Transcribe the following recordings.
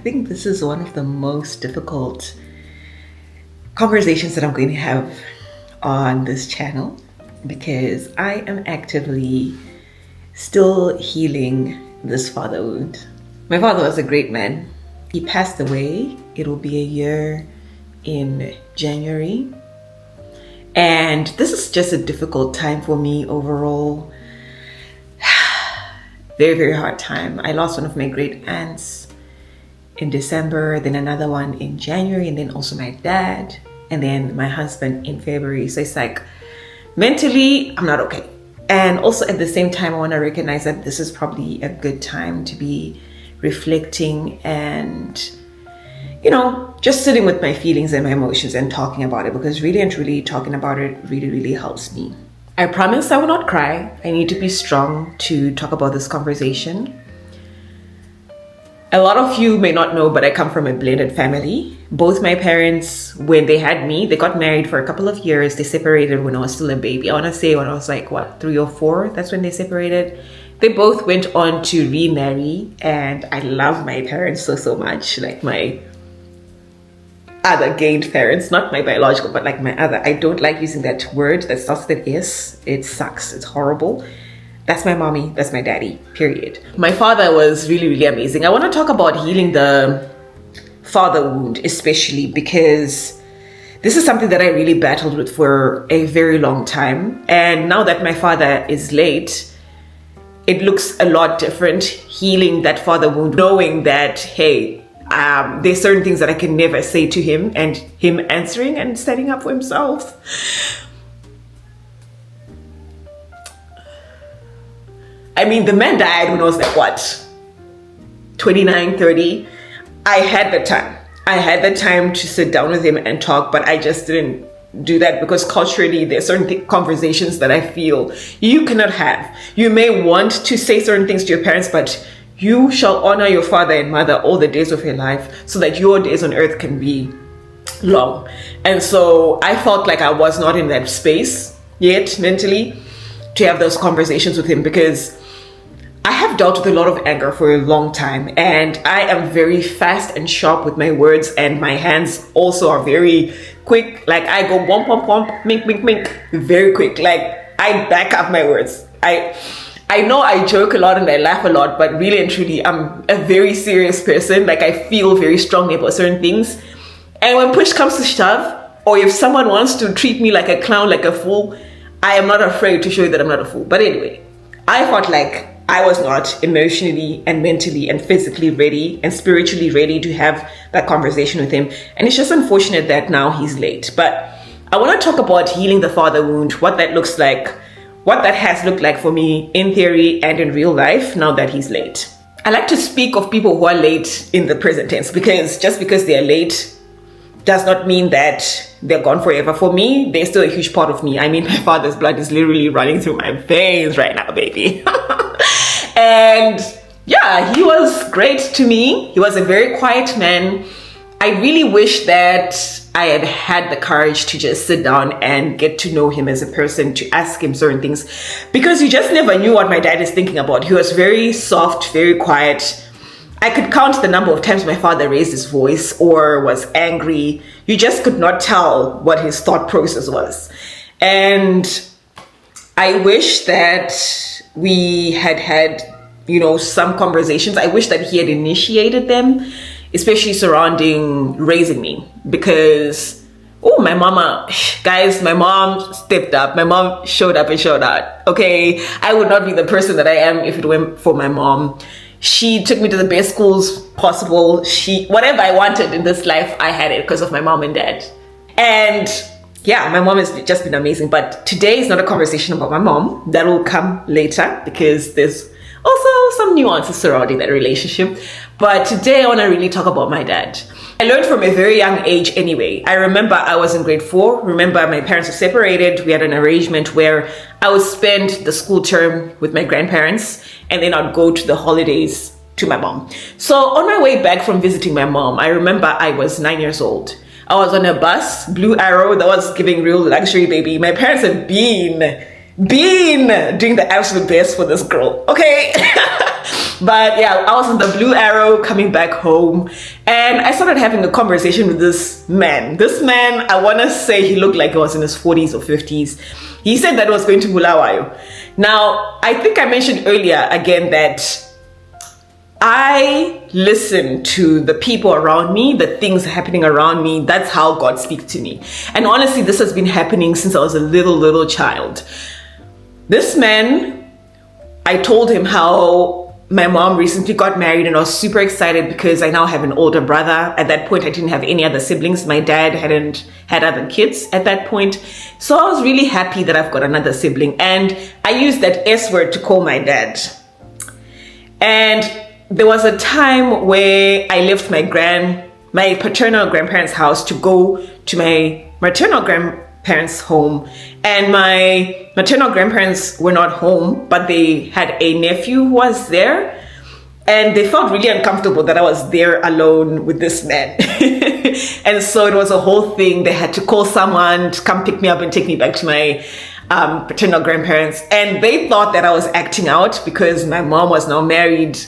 think this is one of the most difficult conversations that I'm going to have on this channel because I am actively still healing this father wound. My father was a great man. He passed away. It'll be a year in January. And this is just a difficult time for me overall. Very, very hard time. I lost one of my great aunts in December, then another one in January, and then also my dad, and then my husband in February. So it's like, mentally, I'm not okay. And also at the same time, I want to recognize that this is probably a good time to be reflecting and, just sitting with my feelings and my emotions and talking about it, because really and truly talking about it really, really helps me. I promise I will not cry. I need to be strong to talk about this conversation. A lot of you may not know, but I come from a blended family. Both my parents, when they had me, they got married for a couple of years. They separated when I was still a baby. I want to say when I was like, 3 or 4? That's when they separated. They both went on to remarry, and I love my parents so much. Like my other gained parents, not my biological, but like my other. I don't like using that word that starts with an S. It sucks. It's horrible. That's my mommy. That's my daddy, period. My father was really, really amazing. I want to talk about healing the father wound, especially because this is something that I really battled with for a very long time. And now that my father is late, it looks a lot different, healing that father wound, knowing that, hey, there's certain things that I can never say to him, and him answering and standing up for himself. I mean, the man died when I was like, 29, 30. I had the time. I had the time to sit down with him and talk, but I just didn't do that because culturally there's certain conversations that I feel you cannot have. You may want to say certain things to your parents, but you shall honor your father and mother all the days of your life so that your days on earth can be long. And so I felt like I was not in that space yet mentally to have those conversations with him, because I have dealt with a lot of anger for a long time, and I am very fast and sharp with my words, and my hands also are very quick. Like I go womp womp womp, mink mink mink, very quick. Like I back up my words. I know I joke a lot and I laugh a lot, but really and truly I'm a very serious person. Like I feel very strongly about certain things, and when push comes to shove, or if someone wants to treat me like a clown, like a fool, I am not afraid to show you that I'm not a fool. But anyway, I felt like I was not emotionally and mentally and physically ready and spiritually ready to have that conversation with him. And it's just unfortunate that now he's late. But I want to talk about healing the father wound, what that looks like, what that has looked like for me in theory and in real life now that he's late. I like to speak of people who are late in the present tense, because just because they're late does not mean that they're gone forever. For me, they're still a huge part of me. I mean, my father's blood is literally running through my veins right now, baby. And yeah, he was great to me. He was a very quiet man. I really wish that I had had the courage to just sit down and get to know him as a person, to ask him certain things, because you just never knew what my dad is thinking about. He was very soft, very quiet. I could count the number of times my father raised his voice or was angry. You just could not tell what his thought process was. And I wish that we had some conversations. I wish that he had initiated them, especially surrounding raising me, because my mama, guys, my mom stepped up. My mom showed up and showed out. Okay, I would not be the person that I am if it weren't for my mom. She took me to the best schools possible. Whatever I wanted in this life, I had it because of my mom and dad. And yeah, my mom has just been amazing. But today is not a conversation about my mom. That will come later, because there's also some nuances surrounding that relationship. But today I want to really talk about my dad. I learned from a very young age anyway. I remember I was in grade 4. Remember, my parents were separated. We had an arrangement where I would spend the school term with my grandparents, and then I'd go to the holidays to my mom. So on my way back from visiting my mom, I remember I was 9 years old. I was on a bus, Blue Arrow, that was giving real luxury, baby. My parents had been doing the absolute best for this girl, okay? But yeah, I was on the Blue Arrow coming back home, and I started having a conversation with this man. This man, I want to say he looked like he was in his 40s or 50s. He said that he was going to Bulawayo. Now, I think I mentioned earlier again that I listen to the people around me, the things happening around me. That's how God speaks to me. And honestly, this has been happening since I was a little child. This man, I told him how my mom recently got married, and I was super excited because I now have an older brother. At that point, I didn't have any other siblings. My dad hadn't had other kids at that point. So I was really happy that I've got another sibling. And I used that S word to call my dad. And there was a time where I left my paternal grandparents' house to go to my maternal grandparents' home, and my maternal grandparents were not home, but they had a nephew who was there, and they felt really uncomfortable that I was there alone with this man. And so it was a whole thing. They had to call someone to come pick me up and take me back to my paternal grandparents, and they thought that I was acting out because my mom was now married.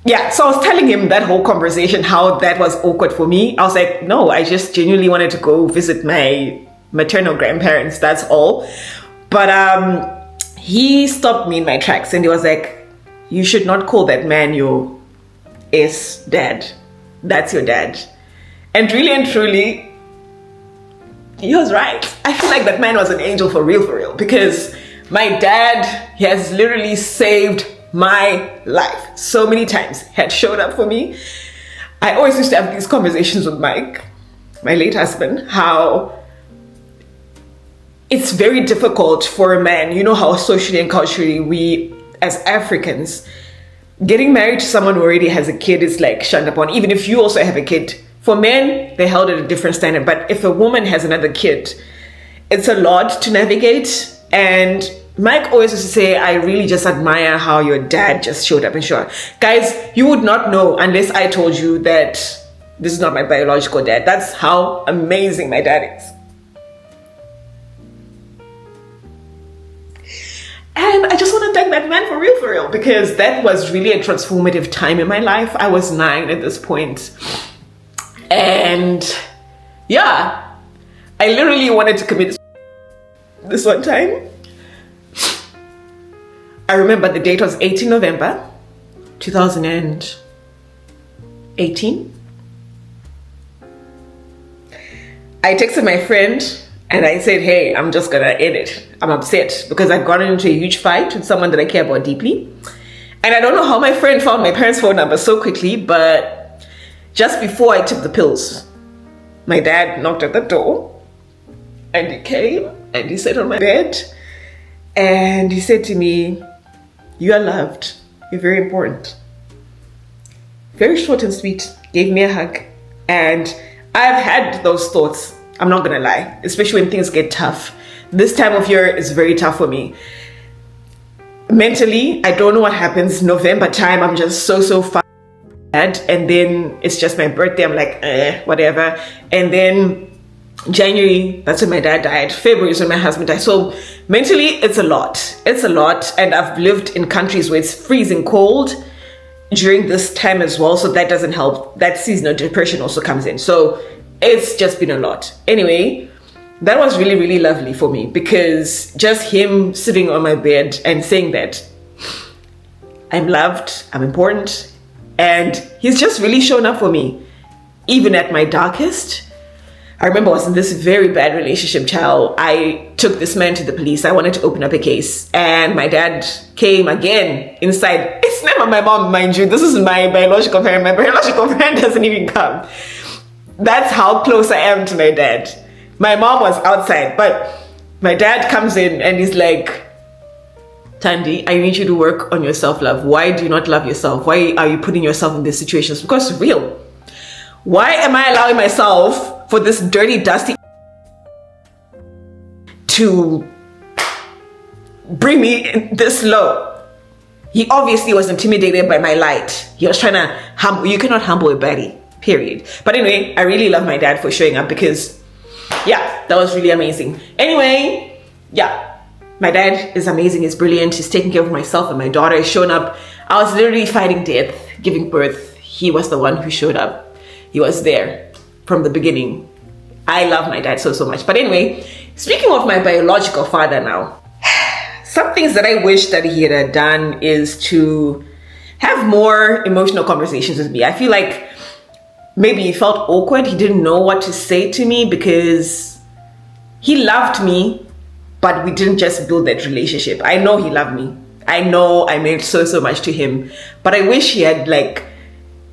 Yeah, so I was telling him that whole conversation, how that was awkward for me. I was like, no, I just genuinely wanted to go visit my maternal grandparents, that's all. But he stopped me in my tracks, and he was like, you should not call that man your dad. That's your dad. And really and truly, he was right. I feel like that man was an angel for real, because my dad, he has literally saved my life so many times. Had showed up for me. I always used to have these conversations with Mike, my late husband, how it's very difficult for a man, you know how socially and culturally we as Africans, getting married to someone who already has a kid is like shunned upon, even if you also have a kid. For men, they held at a different standard, but if a woman has another kid, it's a lot to navigate. And Mike always used to say, I really just admire how your dad just showed up and showed up. Guys, you would not know unless I told you that this is not my biological dad. That's how amazing my dad is. And I just want to thank that man for real, because that was really a transformative time in my life. I was 9 at this point. And yeah, I literally wanted to commit this one time. I remember the date was 18 November 2018. I texted my friend and I said, hey, I'm just gonna end it. I'm upset because I'd gotten into a huge fight with someone that I care about deeply. And I don't know how my friend found my parents' phone number so quickly, but just before I took the pills, my dad knocked at the door and he came and he sat on my bed and he said to me, you are loved. You're very important. Very short and sweet. Gave me a hug. And I've had those thoughts. I'm not gonna lie. Especially when things get tough. This time of year is very tough for me. Mentally, I don't know what happens. November time, I'm just so far. And then it's just my birthday. I'm like, whatever. And then January, that's when my dad died. February is when my husband died. So mentally, it's a lot. It's a lot. And I've lived in countries where it's freezing cold during this time as well. So that doesn't help. That seasonal depression also comes in. So it's just been a lot. Anyway, that was really lovely for me, because just him sitting on my bed and saying that I'm loved, I'm important, and he's just really shown up for me, even at my darkest. I remember I was in this very bad relationship, child. I took this man to the police. I wanted to open up a case, and my dad came again inside. It's never my mom, mind you. This is my biological parent. My biological parent doesn't even come. That's how close I am to my dad. My mom was outside, but my dad comes in and he's like, Tandy, I need you to work on your self-love. Why do you not love yourself? Why are you putting yourself in these situations? Because it's real. Why am I allowing myself for this dirty, dusty to bring me this low? He obviously was intimidated by my light. He was trying to humble. You cannot humble a baddie, period. But anyway, I really love my dad for showing up, because yeah, that was really amazing. Anyway, yeah, my dad is amazing. He's brilliant. He's taking care of myself and my daughter. He's shown up. I was literally fighting death, giving birth. He was the one who showed up. He was there from the beginning. I love my dad so much. But anyway, speaking of my biological father now, some things that I wish that he had done is to have more emotional conversations with me. I feel like maybe he felt awkward. He didn't know what to say to me because he loved me, but we didn't just build that relationship. I know he loved me. I know I meant so much to him, but I wish he had like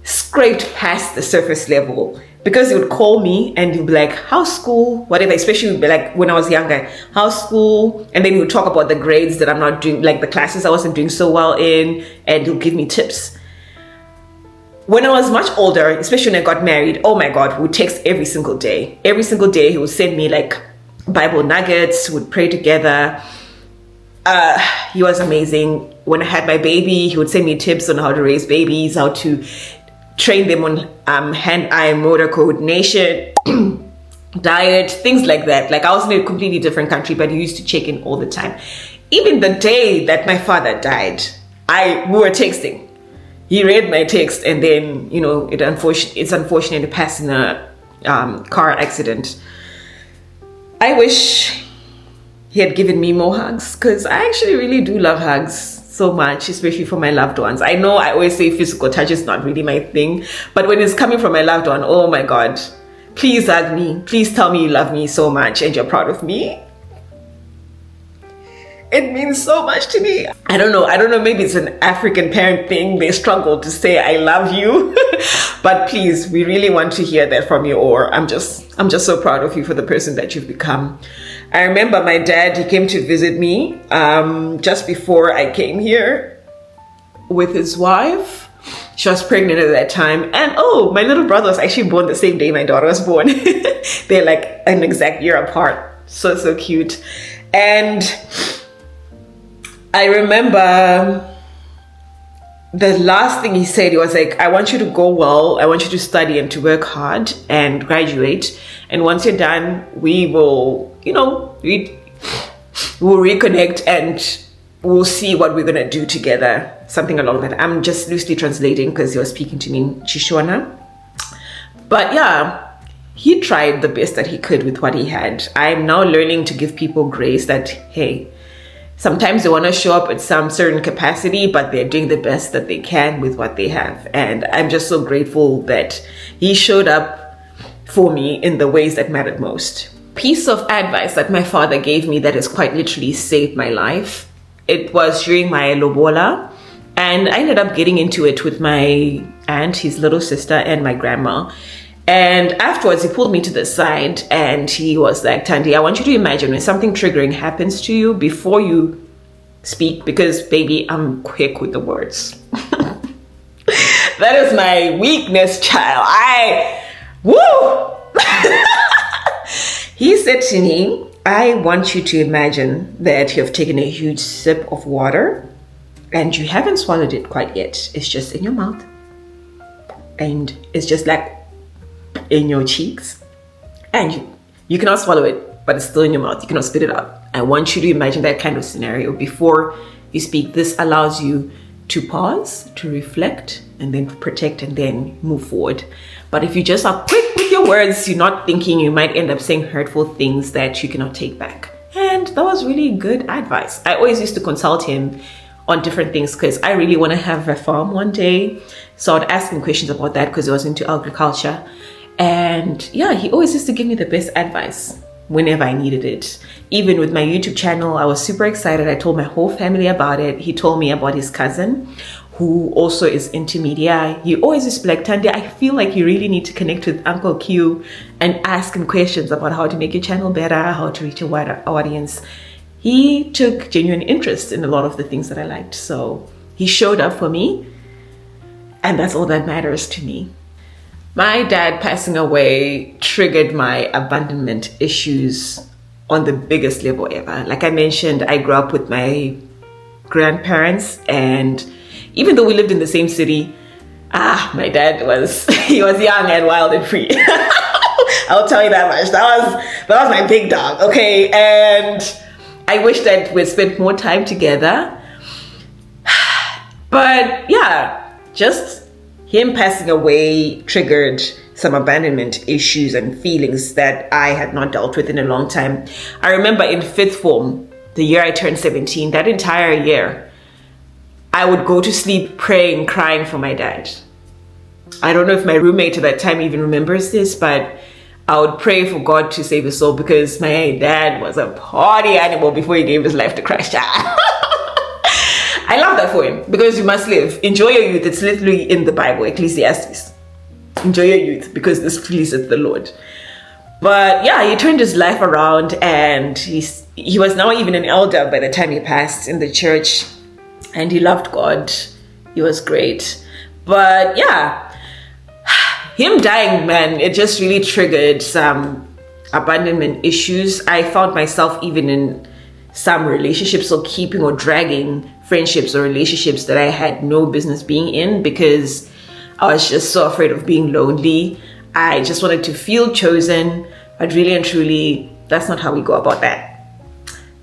scraped past the surface level, because he would call me and he'd be like, how's school, whatever, especially like when I was younger, how's school? And then he would talk about the grades that I'm not doing, like the classes I wasn't doing so well in, and he'll give me tips. When I was much older, especially when I got married, oh my God, we would text every single day. Every single day he would send me like Bible nuggets, would pray together. He was amazing. When I had my baby, he would send me tips on how to raise babies, how to train them on hand-eye motor coordination, diet, things like that. Like I was in a completely different country, but he used to check in all the time. Even the day that my father died, we were texting. He read my text, and then, you know, it's unfortunate to pass in a car accident. I wish he had given me more hugs, because I actually really do love hugs so much, especially for my loved ones. I know I always say physical touch is not really my thing, but when it's coming from my loved one, oh my God, please hug me. Please tell me you love me so much and you're proud of me. It means so much to me. I don't know, maybe it's an African parent thing. They struggle to say I love you. But please, we really want to hear that from you, or I'm just so proud of you for the person that you've become. I remember my dad, he came to visit me just before I came here with his wife. She was pregnant at that time. And oh, my little brother was actually born the same day my daughter was born. They're like an exact year apart. So cute. And I remember the last thing he said, he was like, I want you to go well. I want you to study and to work hard and graduate. And once you're done, we will, we'll reconnect and we'll see what we're going to do together. Something along that. I'm just loosely translating because he was speaking to me in Shishona. But yeah, he tried the best that he could with what he had. I'm now learning to give people grace that, hey, sometimes they want to show up at some certain capacity, but they're doing the best that they can with what they have. And I'm just so grateful that he showed up for me in the ways that mattered most. Piece of advice that my father gave me that has quite literally saved my life. It was during my lobola, and I ended up getting into it with my aunt, his little sister, and my grandma. And afterwards, he pulled me to the side and he was like, Tandy, I want you to imagine when something triggering happens to you, before you speak, because baby, I'm quick with the words. That is my weakness, child. He said to me, I want you to imagine that you've taken a huge sip of water and you haven't swallowed it quite yet. It's just in your mouth. And it's just like in your cheeks, and you cannot swallow it, but it's still in your mouth. You cannot spit it out. I want you to imagine that kind of scenario before you speak. This allows you to pause, to reflect, and then protect, and then move forward. But if you just are quick with your words, you're not thinking, you might end up saying hurtful things that you cannot take back. And that was really good advice. I always used to consult him on different things because I really want to have a farm one day. So I'd ask him questions about that because he was into agriculture. And yeah, he always used to give me the best advice whenever I needed it. Even with my YouTube channel, I was super excited. I told my whole family about it. He told me about his cousin, who also is into media. He always used to be like, Tandy, I feel like you really need to connect with Uncle Q and ask him questions about how to make your channel better, how to reach a wider audience. He took genuine interest in a lot of the things that I liked. So he showed up for me, and that's all that matters to me. My dad passing away triggered my abandonment issues on the biggest level ever. Like I mentioned, I grew up with my grandparents, and even though we lived in the same city, my dad was young and wild and free. I'll tell you that much. That was my big dog, okay? And I wish that we'd spent more time together. But yeah, just him passing away triggered some abandonment issues and feelings that I had not dealt with in a long time. I remember in fifth form, the year I turned 17, that entire year, I would go to sleep praying, crying for my dad. I don't know if my roommate at that time even remembers this, but I would pray for God to save his soul because my dad was a party animal before he gave his life to Christ. I love that for him because you must live. Enjoy your youth. It's literally in the Bible, Ecclesiastes. Enjoy your youth because this pleases the Lord. But yeah, he turned his life around and he was now even an elder by the time he passed in the church. And he loved God. He was great. But yeah, him dying, man, it just really triggered some abandonment issues. I found myself even in some relationships or keeping or dragging friendships or relationships that I had no business being in because I was just so afraid of being lonely. I just wanted to feel chosen, but really and truly, that's not how we go about that.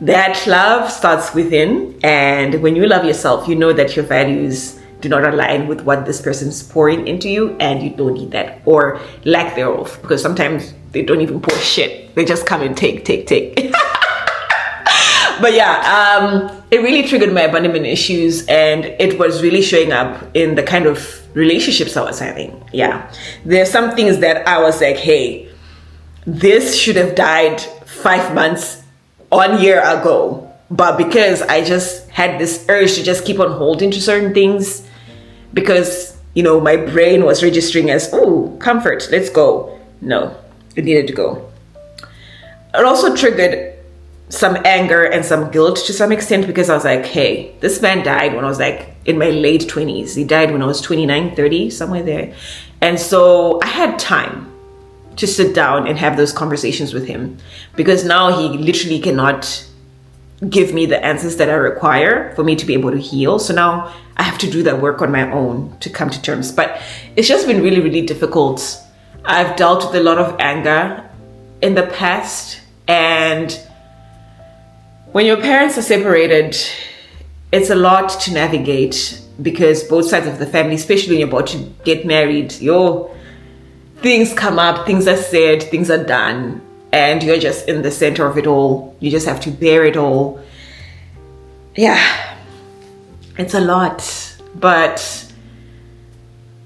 That love starts within, and when you love yourself, you know that your values do not align with what this person's pouring into you, and you don't need that or lack thereof, because sometimes they don't even pour shit. They just come and take. But yeah, it really triggered my abandonment issues, and it was really showing up in the kind of relationships I was having. Yeah, there's some things that I was like, hey, this should have died 5 months, 1 year ago. But because I just had this urge to just keep on holding to certain things, because, you know, my brain was registering as, oh, comfort, let's go. No, it needed to go. It also triggered some anger and some guilt to some extent because I was like, hey, this man died when I was like in my late 20s. He died when I was 29, 30, somewhere there. And so I had time to sit down and have those conversations with him because now he literally cannot give me the answers that I require for me to be able to heal. So now I have to do that work on my own to come to terms. But it's just been really, really difficult. I've dealt with a lot of anger in the past, and when your parents are separated, it's a lot to navigate because both sides of the family, especially when you're about to get married, things come up, things are said, things are done, and you're just in the center of it all. You just have to bear it all. Yeah, it's a lot. But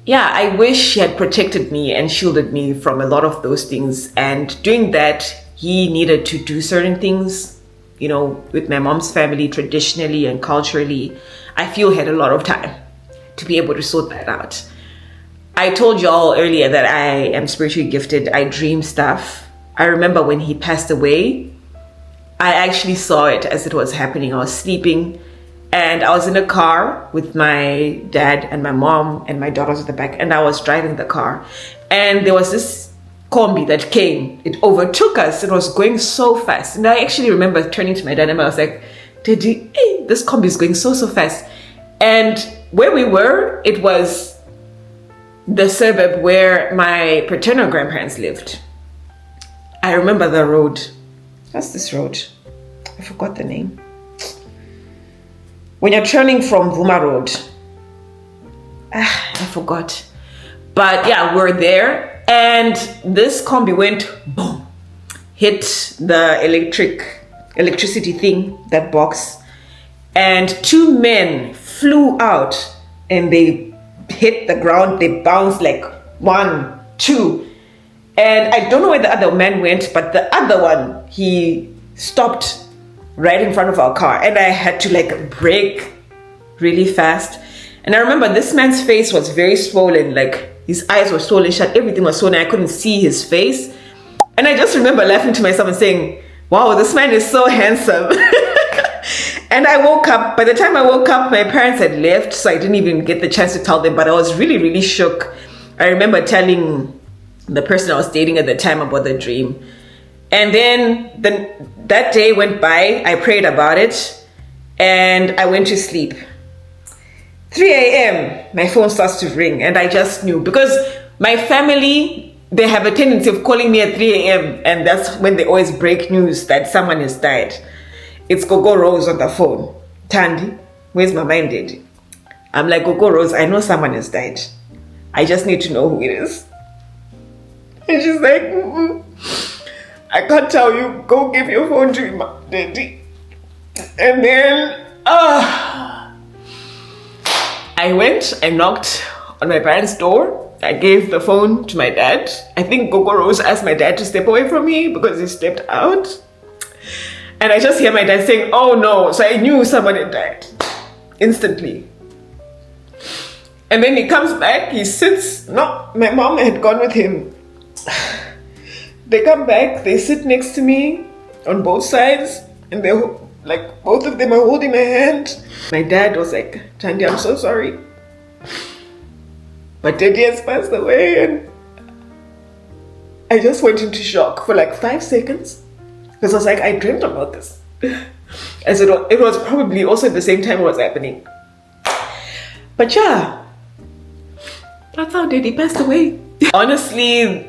yeah, I wish he had protected me and shielded me from a lot of those things. And doing that, he needed to do certain things, you know, with my mom's family, traditionally and culturally. I feel he had a lot of time to be able to sort that out. I told y'all earlier that I am spiritually gifted. I dream stuff. I remember when he passed away, I actually saw it as it was happening. I was sleeping and I was in a car with my dad and my mom and my daughters at the back, and I was driving the car. And there was this combi that came. It overtook us. It was going so fast. And I actually remember turning to my dad and I was like, Daddy, hey, this combi is going so fast. And where we were, it was the suburb where my paternal grandparents lived. I remember the road. What's this road? I forgot the name. When you're turning from Vuma Road. I forgot. But yeah, we're there. And this combi went boom. Hit the electricity thing, that box. And 2 men flew out and they hit the ground. They bounced like 1, 2. And I don't know where the other man went, but the other one, he stopped right in front of our car. And I had to like brake really fast. And I remember this man's face was very swollen, like his eyes were swollen shut, everything was swollen. I couldn't see his face. And I just remember laughing to myself and saying, wow, this man is so handsome. And I woke up. By the time I woke up, my parents had left, so I didn't even get the chance to tell them, but I was really, really shook. I remember telling the person I was dating at the time about the dream. And then that day went by, I prayed about it, and I went to sleep. 3 a.m., my phone starts to ring, and I just knew, because my family, they have a tendency of calling me at 3 a.m., and that's when they always break news that someone has died. It's Gogo Rose on the phone. Tandy, where's my mind, Daddy? I'm like, Coco Rose, I know someone has died. I just need to know who it is. And she's like, I can't tell you. Go give your phone to your daddy. And then I went and knocked on my parents' door. I gave the phone to my dad. I think Coco Rose asked my dad to step away from me because he stepped out. And I just hear my dad saying, oh no. So I knew someone had died instantly. And then he comes back, he sits. No, my mom had gone with him. They come back, they sit next to me on both sides, and they're like, both of them are holding my hand. My dad was like, Tandy, I'm so sorry, but Daddy has passed away. And I just went into shock for like 5 seconds because I was like, I dreamt about this. As it was probably also at the same time it was happening. But yeah, that's how Daddy passed away. Honestly,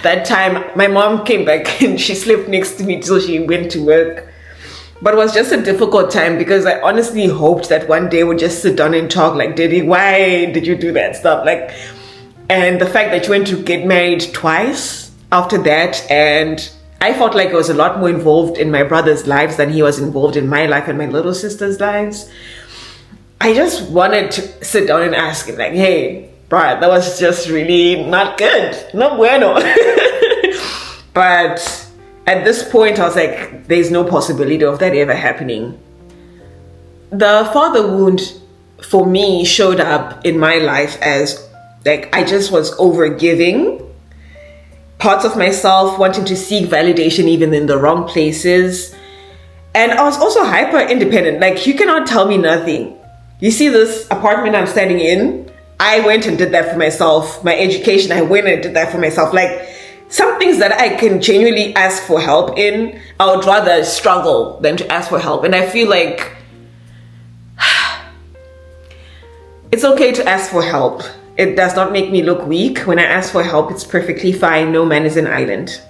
that time my mom came back and she slept next to me till she went to work. But it was just a difficult time because I honestly hoped that one day we'd just sit down and talk like, Daddy, why did you do that stuff? Like, and the fact that you went to get married twice after that, and I felt like I was a lot more involved in my brother's lives than he was involved in my life and my little sister's lives. I just wanted to sit down and ask him like, hey, bruh, that was just really not good. No bueno. But at this point, I was like, there's no possibility of that ever happening. The father wound for me showed up in my life as like, I just was overgiving. Parts of myself wanting to seek validation even in the wrong places. And I was also hyper independent. Like, you cannot tell me nothing. You see this apartment I'm standing in? I went and did that for myself. My education, I went and did that for myself. Like, some things that I can genuinely ask for help in, I would rather struggle than to ask for help. And I feel like it's okay to ask for help. It does not make me look weak. When I ask for help, it's perfectly fine. No man is an island.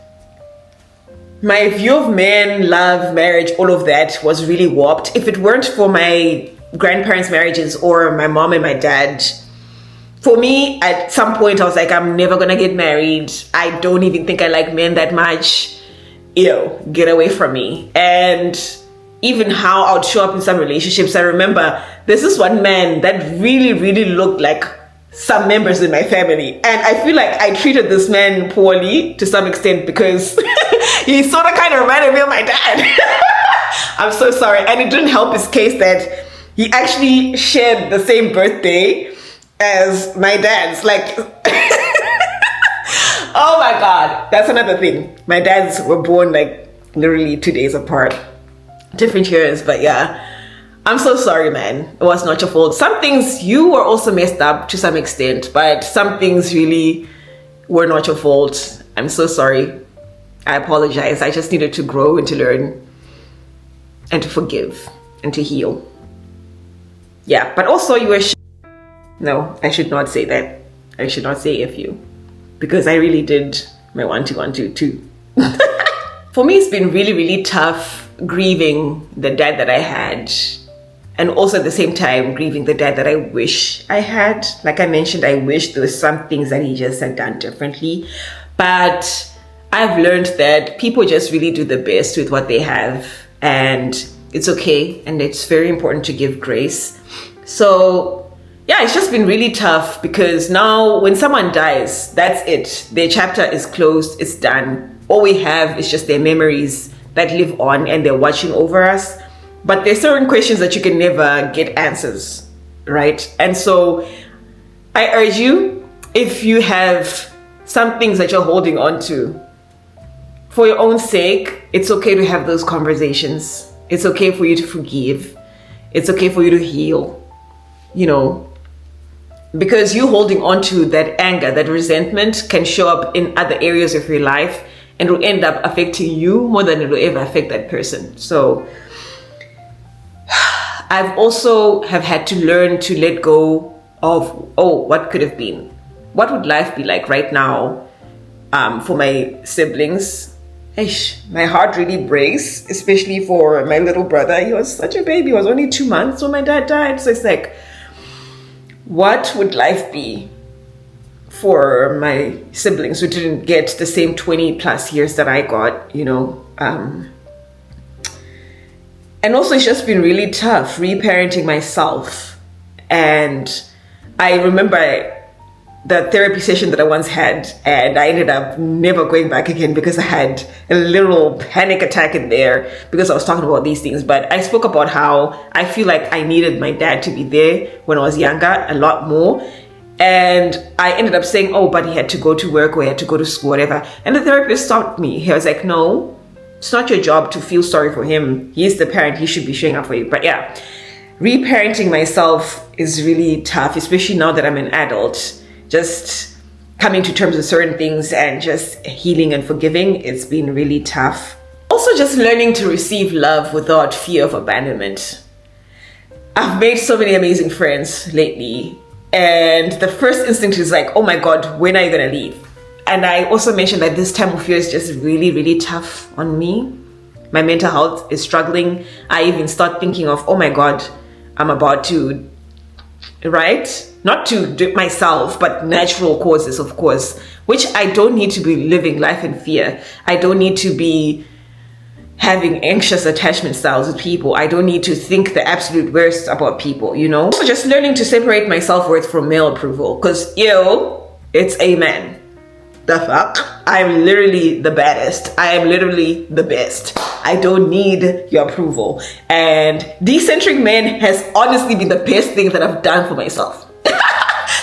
My view of men, love, marriage, all of that was really warped. If it weren't for my grandparents' marriages or my mom and my dad, for me, at some point, I was like, I'm never gonna get married. I don't even think I like men that much. Ew, get away from me. And even how I would show up in some relationships, I remember there's this one man that really, really looked like some members in my family. And I feel like I treated this man poorly to some extent because he sort of kind of reminded me of my dad. I'm so sorry. And it didn't help his case that he actually shared the same birthday as my dad's. Like, oh my God, that's another thing. My dads were born like literally 2 days apart, different years. But yeah, I'm so sorry, man. It was not your fault. Some things you were also messed up to some extent, but some things really were not your fault. I'm so sorry. I apologize. I just needed to grow and to learn and to forgive and to heal. Yeah, but also you were no, I should not say that. I should not say if you, because I really did my 1 2 1 2 2. For me, it's been really, really tough grieving the dad that I had, and also at the same time grieving the dad that I wish I had. Like I mentioned, I wish there was some things that he just had done differently, but I've learned that people just really do the best with what they have, and it's okay, and it's very important to give grace. So yeah, it's just been really tough because now when someone dies, that's it. Their chapter is closed, it's done. All we have is just their memories that live on and they're watching over us. But there's certain questions that you can never get answers, right? And so I urge you, if you have some things that you're holding on to, for your own sake, it's okay to have those conversations. It's okay for you to forgive. It's okay for you to heal, you know, because you holding on to that anger, that resentment can show up in other areas of your life and will end up affecting you more than it will ever affect that person. So I've also have had to learn to let go of, oh, what could have been? What would life be like right now for my siblings? Eish, my heart really breaks, especially for my little brother. He was such a baby. He was only 2 months when my dad died. So it's like, what would life be for my siblings who didn't get the same 20 plus years that I got, and also it's just been really tough reparenting myself. And I remember the therapy session that I once had, and I ended up never going back again because I had a little panic attack in there because I was talking about these things. But I spoke about how I feel like I needed my dad to be there when I was younger a lot more. And I ended up saying, oh, but he had to go to work or he had to go to school, whatever. And the therapist stopped me. He was like, no, it's not your job to feel sorry for him. He's the parent. He should be showing up for you. But yeah, reparenting myself is really tough, especially now that I'm an adult. Just coming to terms with certain things and just healing and forgiving, it's been really tough. Also, just learning to receive love without fear of abandonment. I've made so many amazing friends lately, and the first instinct is like, oh my God, when are you gonna leave? And I also mentioned that this time of year is just really, really tough on me. My mental health is struggling. I even start thinking of, oh my God, I'm about to, right? Not to do it myself, but natural causes, of course, which I don't need to be living life in fear. I don't need to be having anxious attachment styles with people. I don't need to think the absolute worst about people, So just learning to separate my self-worth from male approval, because, it's a man. The fuck? I'm literally the baddest. I am literally the best. I don't need your approval. And decentric men has honestly been the best thing that I've done for myself.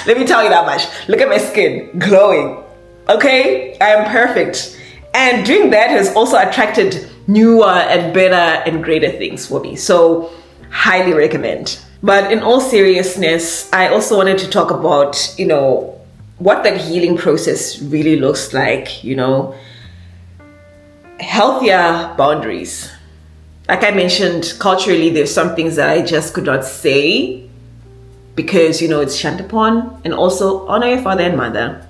Let me tell you that much. Look at my skin, glowing. Okay, I am perfect. And doing that has also attracted newer and better and greater things for me. So highly recommend. But in all seriousness, I also wanted to talk about, what that healing process really looks like, healthier boundaries. Like I mentioned, culturally, there's some things that I just could not say because, it's shunned upon. And also honor your father and mother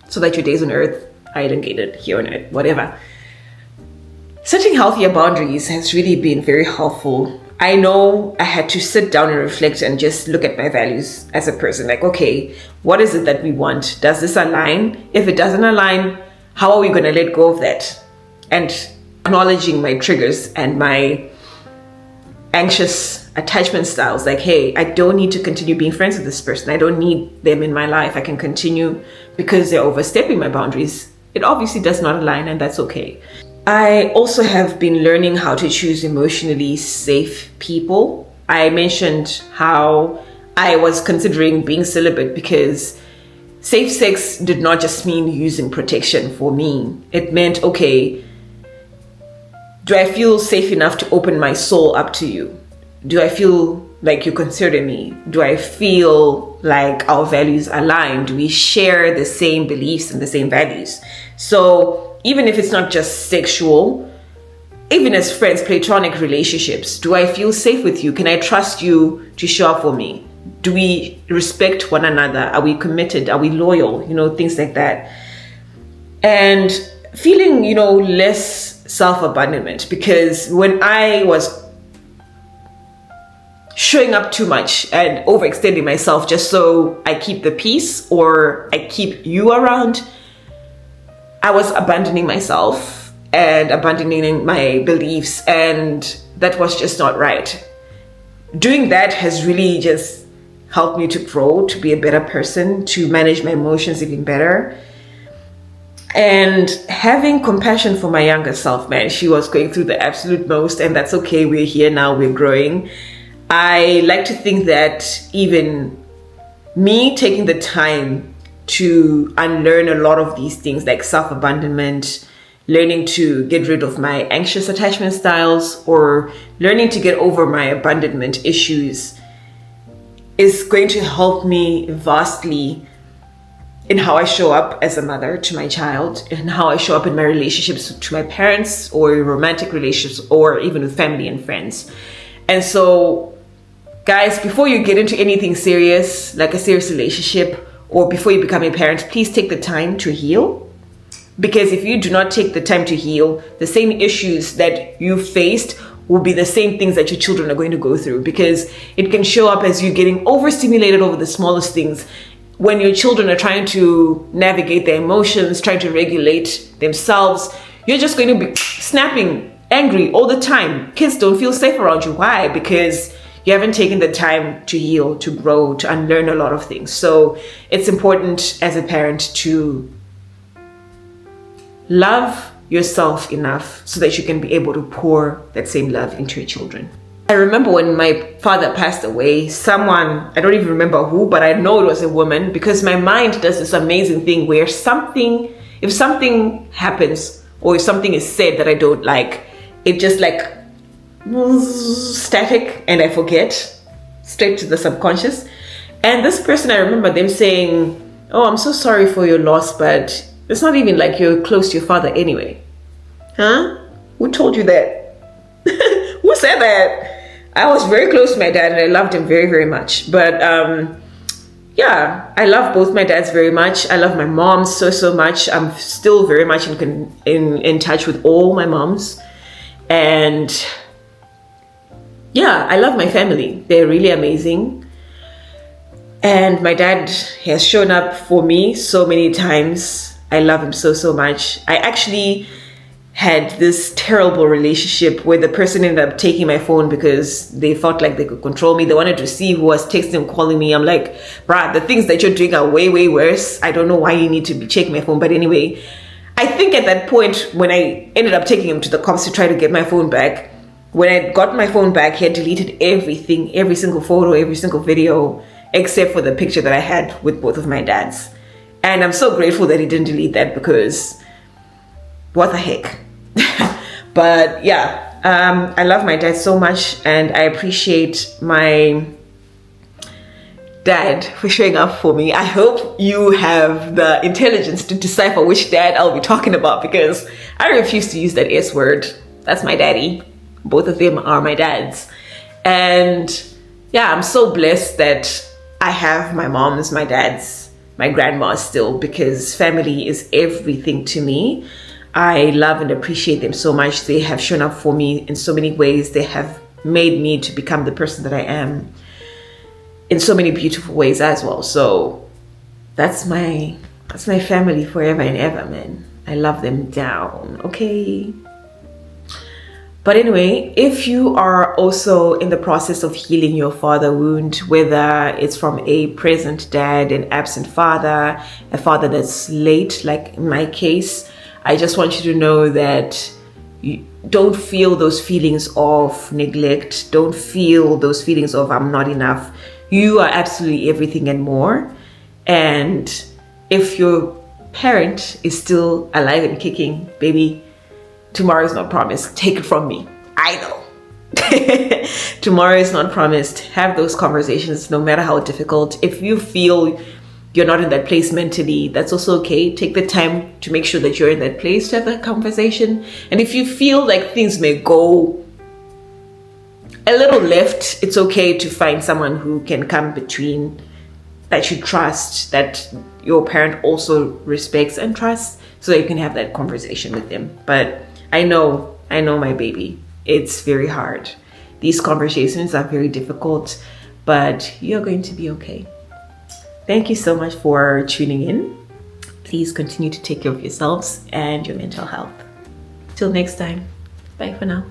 so that your days on earth are elongated here on earth, whatever. Setting healthier boundaries has really been very helpful. I know I had to sit down and reflect and just look at my values as a person. Like, okay, what is it that we want? Does this align? If it doesn't align, how are we going to let go of that? And acknowledging my triggers and my anxious attachment styles. Like, hey, I don't need to continue being friends with this person. I don't need them in my life. I can continue because they're overstepping my boundaries. It obviously does not align, and that's okay. I also have been learning how to choose emotionally safe people. I mentioned how I was considering being celibate because safe sex did not just mean using protection for me. It meant, okay, do I feel safe enough to open my soul up to you? Do I feel like you consider me? Do I feel like our values align? Do we share the same beliefs and the same values? So even if it's not just sexual, even as friends, platonic relationships, do I feel safe with you? Can I trust you to show up for me? Do we respect one another? Are we committed? Are we loyal? Things like that. And feeling, less self-abandonment, because when I was showing up too much and overextending myself just so I keep the peace or I keep you around, I was abandoning myself and abandoning my beliefs, and that was just not right. Doing that has really just helped me to grow, to be a better person, to manage my emotions even better. And having compassion for my younger self, man, she was going through the absolute most, and that's okay. We're here now, we're growing. I like to think that even me taking the time to unlearn a lot of these things like self-abandonment, learning to get rid of my anxious attachment styles, or learning to get over my abandonment issues is going to help me vastly in how I show up as a mother to my child, and how I show up in my relationships to my parents, or romantic relationships, or even with family and friends. And so, guys, before you get into anything serious, like a serious relationship, or before you become a parent, please take the time to heal. Because if you do not take the time to heal, the same issues that you faced will be the same things that your children are going to go through, because it can show up as you getting overstimulated over the smallest things. When your children are trying to navigate their emotions, trying to regulate themselves, you're just going to be snapping, angry all the time. Kids don't feel safe around you. Why? Because you haven't taken the time to heal, to grow, to unlearn a lot of things. So it's important as a parent to love yourself enough so that you can be able to pour that same love into your children. I remember when my father passed away, someone, I don't even remember who, but I know it was a woman, because my mind does this amazing thing where if something happens or if something is said that I don't like, it just like static and I forget straight to the subconscious. And this person, I remember them saying, "Oh, I'm so sorry for your loss, but it's not even like you're close to your father anyway." Huh? Who told you that? Who said that? I was very close to my dad and I loved him very, very much. But yeah, I love both my dads very much. I love my mom so much. I'm still very much in touch with all my moms. And yeah, I love my family. They're really amazing. And my dad has shown up for me so many times. I love him so much. I actually had this terrible relationship where the person ended up taking my phone because they felt like they could control me. They wanted to see who was texting and calling me. I'm like, bruh, the things that you're doing are way, way worse. I don't know why you need to be checking my phone. But anyway, I think at that point when I ended up taking him to the cops to try to get my phone back, when I got my phone back, he had deleted everything, every single photo, every single video, except for the picture that I had with both of my dads. And I'm so grateful that he didn't delete that, because what the heck. But yeah, I love my dad so much, and I appreciate my dad for showing up for me. I hope you have the intelligence to decipher which dad I'll be talking about, because I refuse to use that S word. That's my daddy. Both of them are my dads. And yeah, I'm so blessed that I have my moms, my dads, my grandmas still, because family is everything to me. I love and appreciate them so much. They have shown up for me in so many ways. They have made me to become the person that I am in so many beautiful ways as well. So that's my family forever and ever, man. I love them down, okay? But anyway, if you are also in the process of healing your father wound, whether it's from a present dad, an absent father, a father that's late, like in my case, I just want you to know that you don't feel those feelings of neglect. Don't feel those feelings of I'm not enough. You are absolutely everything and more. And if your parent is still alive and kicking, baby, tomorrow is not promised. Take it from me. I know. Tomorrow is not promised. Have those conversations, no matter how difficult. If you feel you're not in that place mentally, that's also okay. Take the time to make sure that you're in that place to have that conversation. And if you feel like things may go a little left, it's okay to find someone who can come between, that you trust, that your parent also respects and trusts, so that you can have that conversation with them. But I know my baby. It's very hard. These conversations are very difficult, but you're going to be okay. Thank you so much for tuning in. Please continue to take care of yourselves and your mental health. Till next time. Bye for now.